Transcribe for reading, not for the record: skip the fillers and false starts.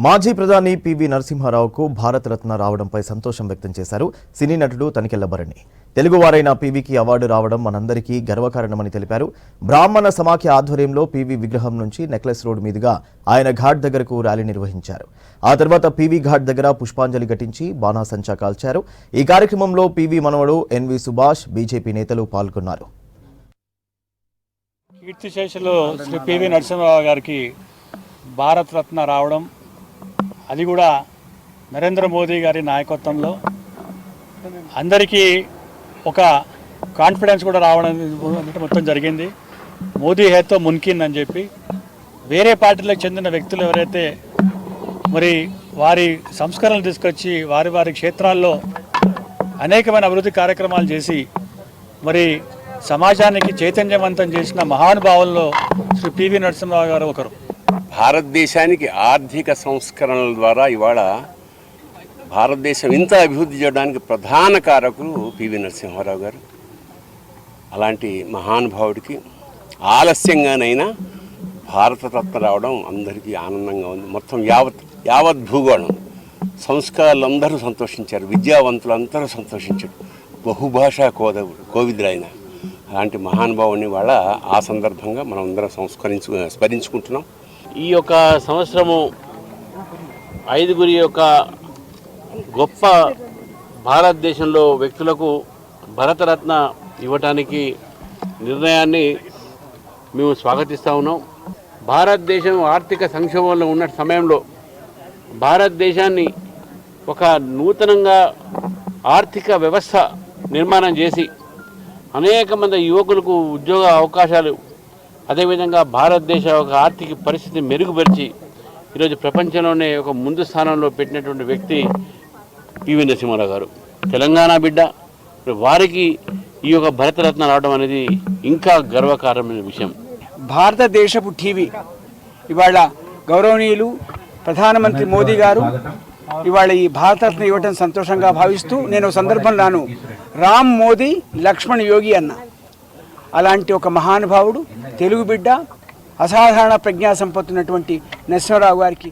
మాజీ ప్రధాని పివి నరసింహారావుకు భారతరత్న రావడంపై సంతోషం వ్యక్తం చేశారు సినీ నటుడు తనికెళ్ల భరణి. తెలుగువారైన పివికి అవార్డు రావడం మనందరికీ గర్వకారణమని తెలిపారు. బ్రాహ్మణ సమాఖ్య ఆధ్వర్యంలో పివి విగ్రహం నుంచి నెక్లెస్ రోడ్ మీదుగా ఆయన ఘాట్ దగ్గరకు ర్యాలీ నిర్వహించారు. ఆ తర్వాత పివి ఘాట్ దగ్గర పుష్పాంజలి ఘటించి బాణాసంచా కాల్చారు. ఈ కార్యక్రమంలో పివి మనవడు ఎన్వి సుభాష్, బీజేపీ నేతలు పాల్గొన్నారు. కీర్తిశేషులు శ్రీ పివి నరసింహారావు గారికి భారతరత్న రావడం, అది కూడా నరేంద్ర మోదీ గారి నాయకత్వంలో అందరికీ ఒక కాన్ఫిడెన్స్ కూడా రావడం మొత్తం జరిగింది. మోదీ హేతో మున్కిన్ అని చెప్పి వేరే పార్టీలకు చెందిన వ్యక్తులు ఎవరైతే మరి వారి సంస్కరణలు తీసుకొచ్చి వారి క్షేత్రాల్లో అనేకమైన అభివృద్ధి కార్యక్రమాలు చేసి మరి సమాజానికి చైతన్యవంతం చేసిన మహానుభావుల్లో శ్రీ పివి నరసింహారావు గారు ఒకరు. భారతదేశానికి ఆర్థిక సంస్కరణల ద్వారా ఇవాళ భారతదేశం ఇంత అభివృద్ధి చేయడానికి ప్రధాన కారకులు పివి నరసింహారావు గారు. అలాంటి మహానుభావుడికి ఆలస్యంగానైనా భారతరత్న రావడం అందరికీ ఆనందంగా ఉంది. మొత్తం యావత్ భూగోళం సంస్కారాలందరూ సంతోషించారు, విద్యావంతులందరూ సంతోషించారు, బహుభాషా కోవిదులైన అలాంటి మహానుభావుని వాళ్ళ ఆ సందర్భంగా మనం అందరం స్మరించుకుంటున్నాం. ఈ యొక్క సంవత్సరము 5గురి యొక్క గొప్ప భారతదేశంలో వ్యక్తులకు భారతరత్న ఇవ్వటానికి నిర్ణయాన్ని మేము స్వాగతిస్తూ ఉన్నాం. భారతదేశం ఆర్థిక సంక్షోభంలో ఉన్న సమయంలో భారతదేశాన్ని ఒక నూతనంగా ఆర్థిక వ్యవస్థ నిర్మాణం చేసి అనేక మంది యువకులకు ఉద్యోగ అవకాశాలు, అదేవిధంగా భారతదేశ ఒక ఆర్థిక పరిస్థితి మెరుగుపరిచి ఈరోజు ప్రపంచంలోనే ఒక ముందు స్థానంలో పెట్టినటువంటి వ్యక్తి పివి నరసింహారావు గారు. తెలంగాణ బిడ్డ, వారికి ఈ యొక్క భారతరత్న రావడం అనేది ఇంకా గర్వకారమైన విషయం. భారతదేశపు టీవీ ఇవాళ గౌరవనీయులు ప్రధానమంత్రి మోదీ గారు ఇవాళ ఈ భారతరత్న ఇవ్వటం సంతోషంగా భావిస్తూ నేను సందర్భంలోను రామ్ మోదీ లక్ష్మణ్ యోగి అన్న. అలాంటి ఒక మహానుభావుడు, తెలుగు బిడ్డ, అసాధారణ ప్రజ్ఞా సంపత్తున్నటువంటి నరసింహారావు గారికి